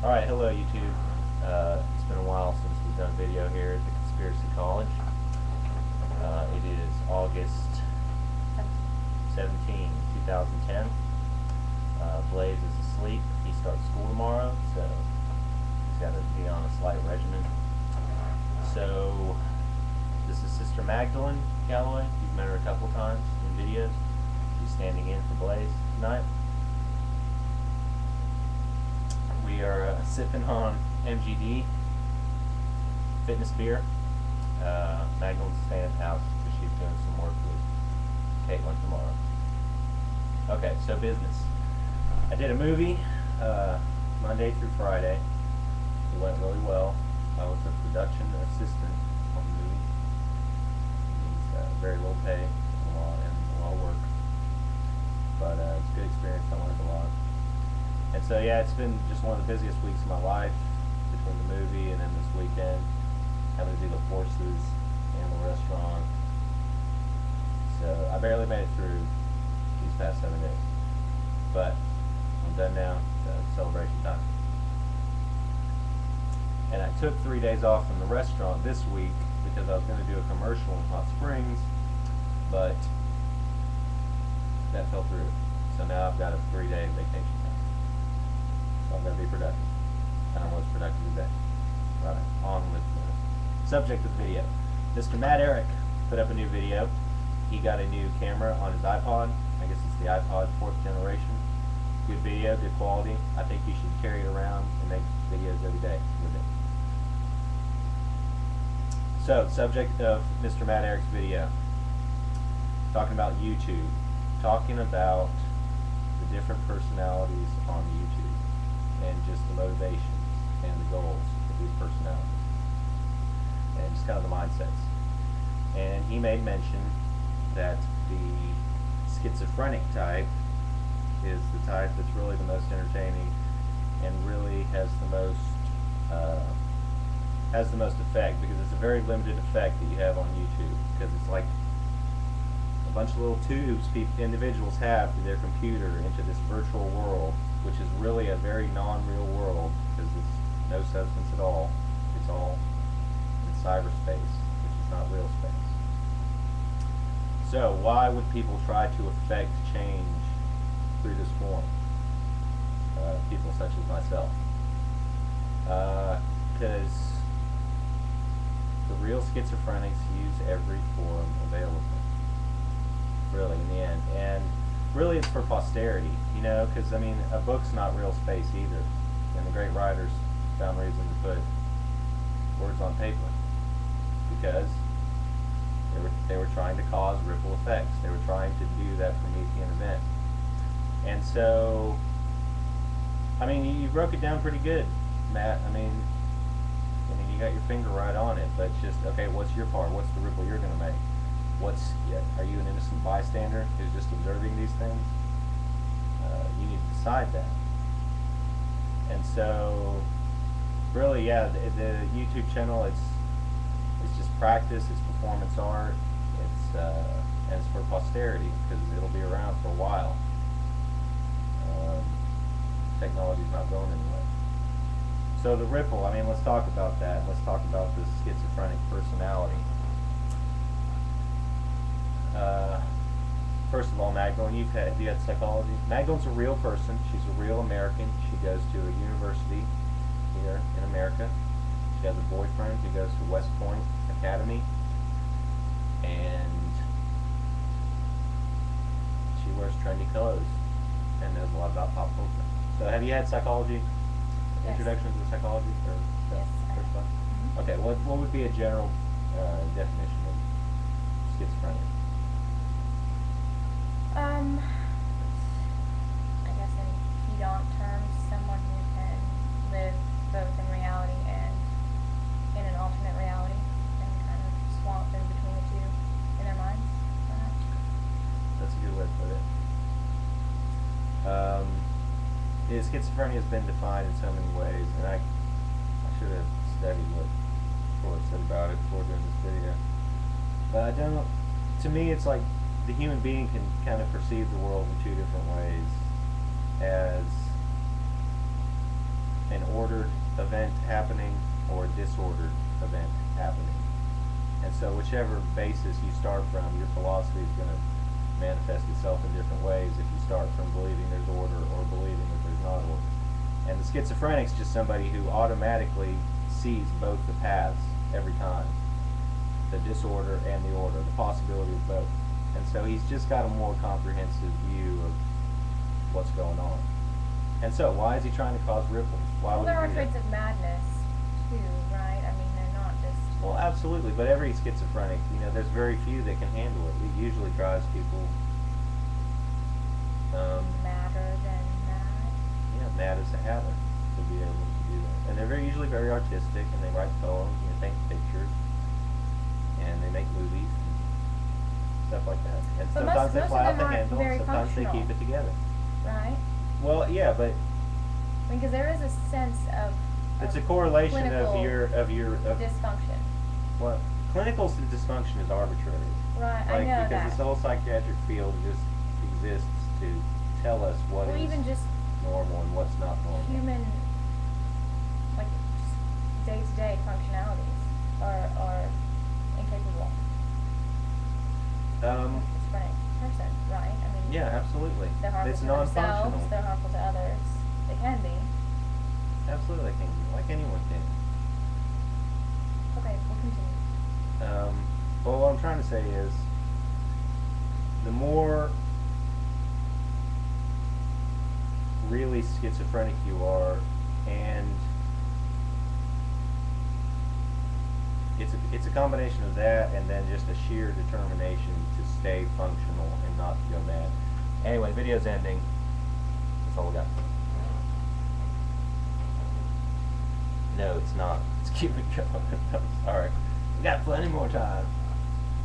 Alright, hello YouTube. It's been a while since we've done a video here at the Conspiracy College. It is August 17, 2010. Blaze is asleep. He starts school tomorrow, so he's got to be on a slight regimen. So, this is Sister Magdalene Galloway. You've met her a couple times in videos. She's standing in for Blaze tonight. We are sipping on MGD fitness beer. Magdalene's staying at the house because she's doing some work with Caitlin tomorrow. Okay, so business. I did a movie Monday through Friday. It went really well. I was a production assistant on the movie. It's very low pay and a lot of work. But it's a good experience. I learned a lot. And so yeah, it's been just one of the busiest weeks of my life between the movie and then this weekend, having to do the horses and the restaurant. So I barely made it through these past 7 days. But I'm done now, so it's celebration time. And I took 3 days off from the restaurant this week because I was going to do a commercial in Hot Springs, but that fell through. So now I've got a 3-day vacation. So I'm going to be productive. And I was productive today. Right, on with the subject of the video. Mr. Matt Eric put up a new video. He got a new camera on his iPod. I guess it's the iPod 4th generation. Good video, good quality. I think you should carry it around and make videos every day with it. So, subject of Mr. Matt Eric's video. Talking about YouTube. Talking about the different personalities on YouTube. And just the motivations and the goals of these personalities. And just kind of the mindsets. And he made mention that the schizophrenic type is the type that's really the most entertaining and really has the most effect, because it's a very limited effect that you have on YouTube, because it's like a bunch of little tubes individuals have to their computer into this virtual world, which is really a very non-real world, because it's no substance at all. It's all in cyberspace, which is not real space. So why would people try to affect change through this form? People such as myself. Because the real schizophrenics use every form available. Really, in the end. And really it's for posterity, you know, because I mean, a book's not real space either. And the great writers found reason to put words on paper because they were trying to cause ripple effects. They were trying to do that Promethean event. And so, I mean, you broke it down pretty good, Matt. I mean, you got your finger right on it, but just, okay, what's your part? What's the ripple you're going to make? Are you an innocent bystander who's just observing these things? You need to decide that. And so, really, yeah, the YouTube channel, it's just practice, it's performance art, and it's for posterity, because it'll be around for a while. Technology's not going anywhere. So the ripple, I mean, let's talk about that. Let's talk about the schizophrenic personality. First of all, Magdalene, have you had psychology? Magdalene's a real person. She's a real American. She goes to a university here in America. She has a boyfriend who goes to West Point Academy, and she wears trendy clothes and knows a lot about pop culture. So, have you had psychology? Yes. Introduction to psychology, or yes, first one? Okay, what would be a general definition of schizophrenia? I guess in pedant terms, someone who can live both in reality and in an alternate reality, and kind of swamp in between the two in their minds, perhaps. That's a good way to put it. Schizophrenia has been defined in so many ways, and I should have studied what Freud said about it before doing this video. But I don't. To me, it's like the human being can kind of perceive the world in two different ways: as an ordered event happening or a disordered event happening. And so whichever basis you start from, your philosophy is going to manifest itself in different ways if you start from believing there's order or believing that there's not order. And the schizophrenic's just somebody who automatically sees both the paths every time, the disorder and the order, the possibility of both. And so he's just got a more comprehensive view of what's going on. And so why is he trying to cause ripples? Why Well, would there he are do that? traits of madness too, right? I mean, they're not just. Well, absolutely, but every schizophrenic, there's very few that can handle it. It usually drives people Madder than mad. mad as a hatter to be able to do that. And they're usually very artistic, and they write poems, and they paint pictures, and they make movies and stuff like that. And But sometimes they most fly of out the them aren't handle, very sometimes they keep functional. it together. Right? Well, yeah, but I mean, because there is a sense of. it's a correlation clinical of your dysfunction. well, clinical dysfunction is arbitrary. Right, I Like, know because that. this whole psychiatric field just exists to tell us what Well, is even just normal and what's not normal. human, like, just day-to-day functionalities are incapable. Um, Schizophrenic person, right? I mean, yeah, absolutely. they're harmful It's to non-functional. themselves, they're harmful to others. They can be. Absolutely, they can be, like anyone can. Okay, we'll continue. Well, what I'm trying to say is, the more really schizophrenic you are, and it's a combination of that and then just a sheer determination to stay functional and not to go mad. Anyway, video's ending. That's all we got. No, it's not. Let's keep it going. I'm sorry. We got plenty more time.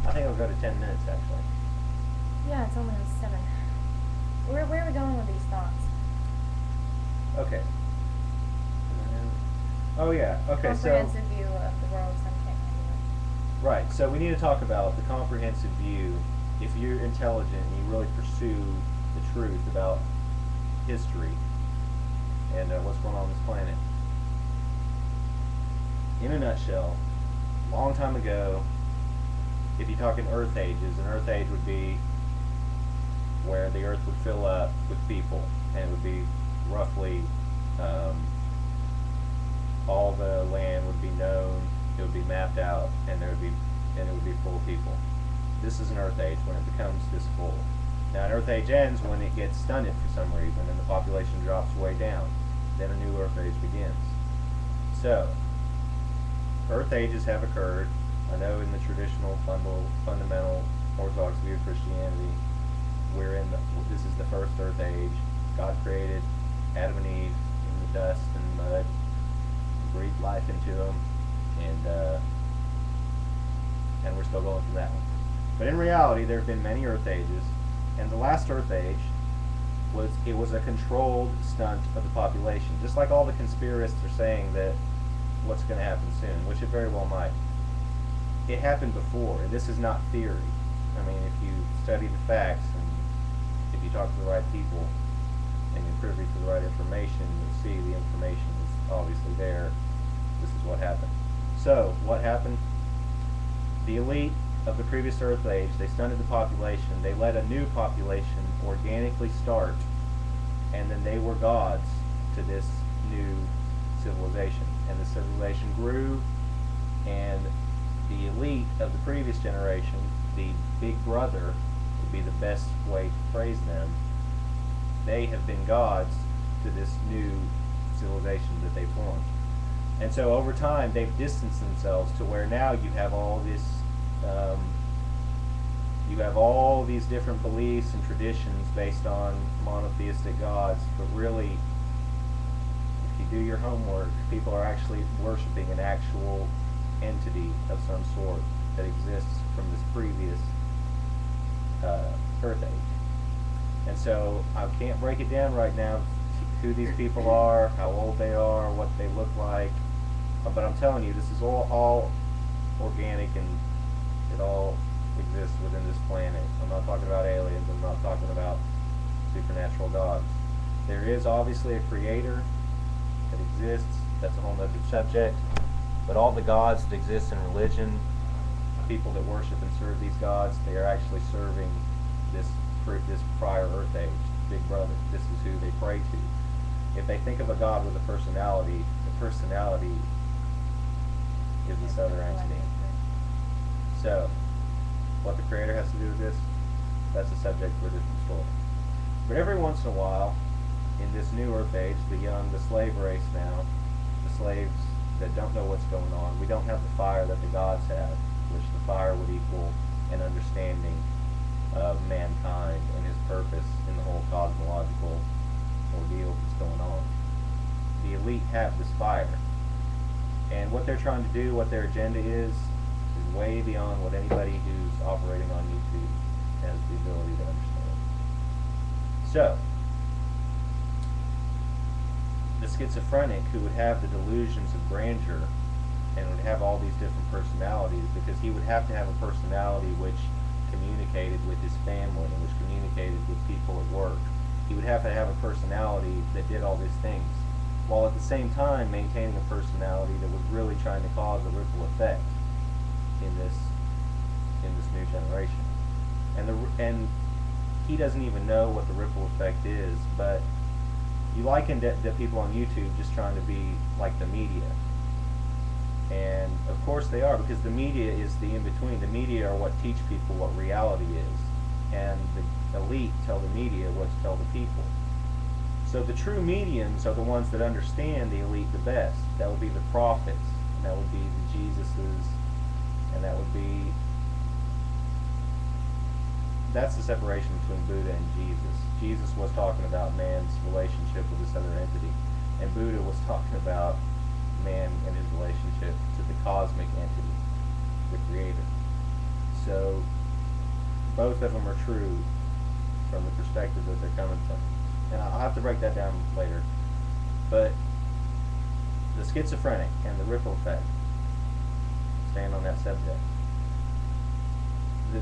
I think it'll go to 10 minutes actually. Yeah, it's only 7. Where are we going with these thoughts? Okay. Oh yeah. Okay. So. Comprehensive view of the world, some can't handle it. Right, so we need to talk about the comprehensive view. If you're intelligent and you really pursue the truth about history and what's going on this planet. In a nutshell, long time ago, if you're talking Earth ages, an Earth age would be where the Earth would fill up with people, and it would be roughly all the land would be known, it would be mapped out, and it would be full of people. This is an Earth age when it becomes this full. Now an Earth age ends when it gets stunted for some reason and the population drops way down. Then a new Earth age begins. So, Earth ages have occurred. I know in the traditional fundamental Orthodox view of Christianity, this is the first Earth age. God created Adam and Eve in the dust and mud, breathed life into them, and we're still going from that one. But in reality, there have been many Earth ages, and the last Earth age was a controlled stunt of the population. Just like all the conspiracists are saying that what's going to happen soon, which it very well might. It happened before, and this is not theory. I mean, if you study the facts and if you talk to the right people and you're privy to the right information, you'll see the information is obviously there. This is what happened. So, what happened? The elite of the previous Earth age, they stunted the population. They let a new population organically start, and then they were gods to this new civilization. And the civilization grew, and the elite of the previous generation, the big brother would be the best way to phrase them, they have been gods to this new civilization that they formed. And so over time they've distanced themselves to where now you have all this these different beliefs and traditions based on monotheistic gods, but really if you do your homework, people are actually worshiping an actual entity of some sort that exists from this previous Earth age. And so I can't break it down right now who these people are, how old they are, what they look like, but I'm telling you, this is all organic, and it all exists within this planet. I'm not talking about aliens, I'm not talking about supernatural gods. There is obviously a creator, that exists. That's a whole other subject. But all the gods that exist in religion, people that worship and serve these gods, they are actually serving this prior Earth age, Big Brother. This is who they pray to. If they think of a god with a personality, the personality is this other entity. So, what the Creator has to do with this, that's a subject for a different story. But every once in a while, in this new Earth age, the slave race now, the slaves that don't know what's going on, we don't have the fire that the gods have, which the fire would equal an understanding of mankind and his purpose in the whole cosmological ordeal that's going on. The elite have this fire. And what they're trying to do, what their agenda is way beyond what anybody who's operating on YouTube has the ability to understand. So, the schizophrenic who would have the delusions of grandeur and would have all these different personalities, because he would have to have a personality which communicated with his family and which communicated with people at work. He would have to have a personality that did all these things, while at the same time maintaining a personality that was really trying to cause a ripple effect in this new generation. And he doesn't even know what the ripple effect is, but you liken the people on YouTube just trying to be like the media. And of course they are, because the media is the in-between. The media are what teach people what reality is, and the elite tell the media what to tell the people. So the true mediums are the ones that understand the elite the best. That would be the prophets, and that would be the Jesuses, and that's the separation between Buddha and Jesus. Jesus was talking about man's relationship with this other entity, and Buddha was talking about man and his relationship to the cosmic entity, the Creator. So both of them are true from the perspective that they're coming from. And I'll have to break that down later. But the schizophrenic and the ripple effect, staying on that subject.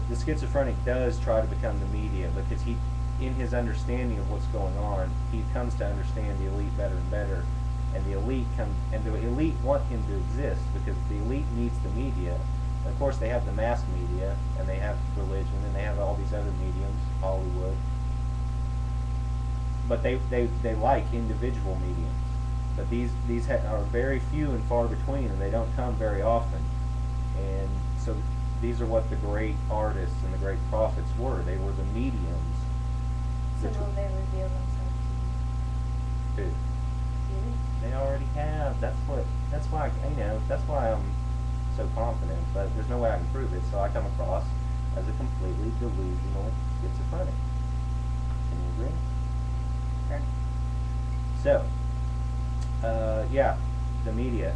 The schizophrenic does try to become the media, because he, in his understanding of what's going on, he comes to understand the elite better and better. And the elite want him to exist, because the elite needs the media. And of course they have the mass media, and they have religion, and they have all these other mediums, Hollywood. But they like individual mediums. But these are very few and far between, and they don't come very often. And so these are what the great artists and the great prophets were. They were the mediums. So will they reveal themselves to you? Who? They already have. That's why I'm so confident. But there's no way I can prove it. So I come across as a completely delusional schizophrenic. Can you agree? Sure. So, yeah, the media.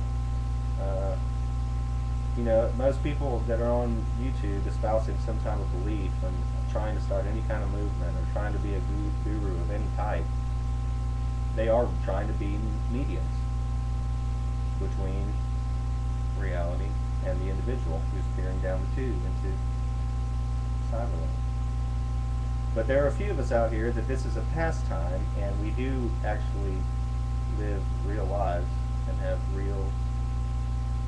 You know, most people that are on YouTube espousing some kind of belief and trying to start any kind of movement or trying to be a guru of any type, they are trying to be mediums between reality and the individual who's peering down the tube into cyberland. But there are a few of us out here that this is a pastime, and we do actually live real lives and have real,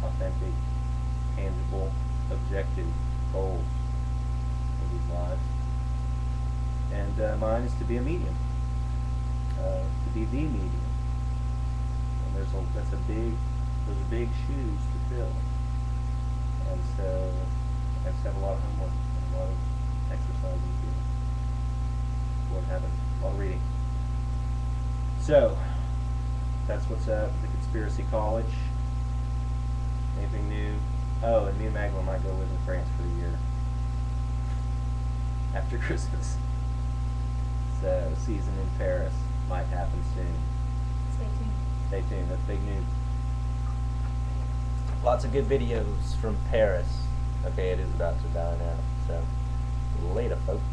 authentic, tangible, objective goals for these lives. And mine is to be a medium, to be the medium. And those are big shoes to fill. And so I just have a lot of homework and a lot of exercise to do. We're having a lot of reading. So that's what's up at the Conspiracy College. Anything new? Oh, and me and Magdalene might go live in France for a year after Christmas. So season in Paris might happen soon. Stay tuned. Stay tuned. That's big news. Lots of good videos from Paris. Okay, it is about to die now. So later, folks.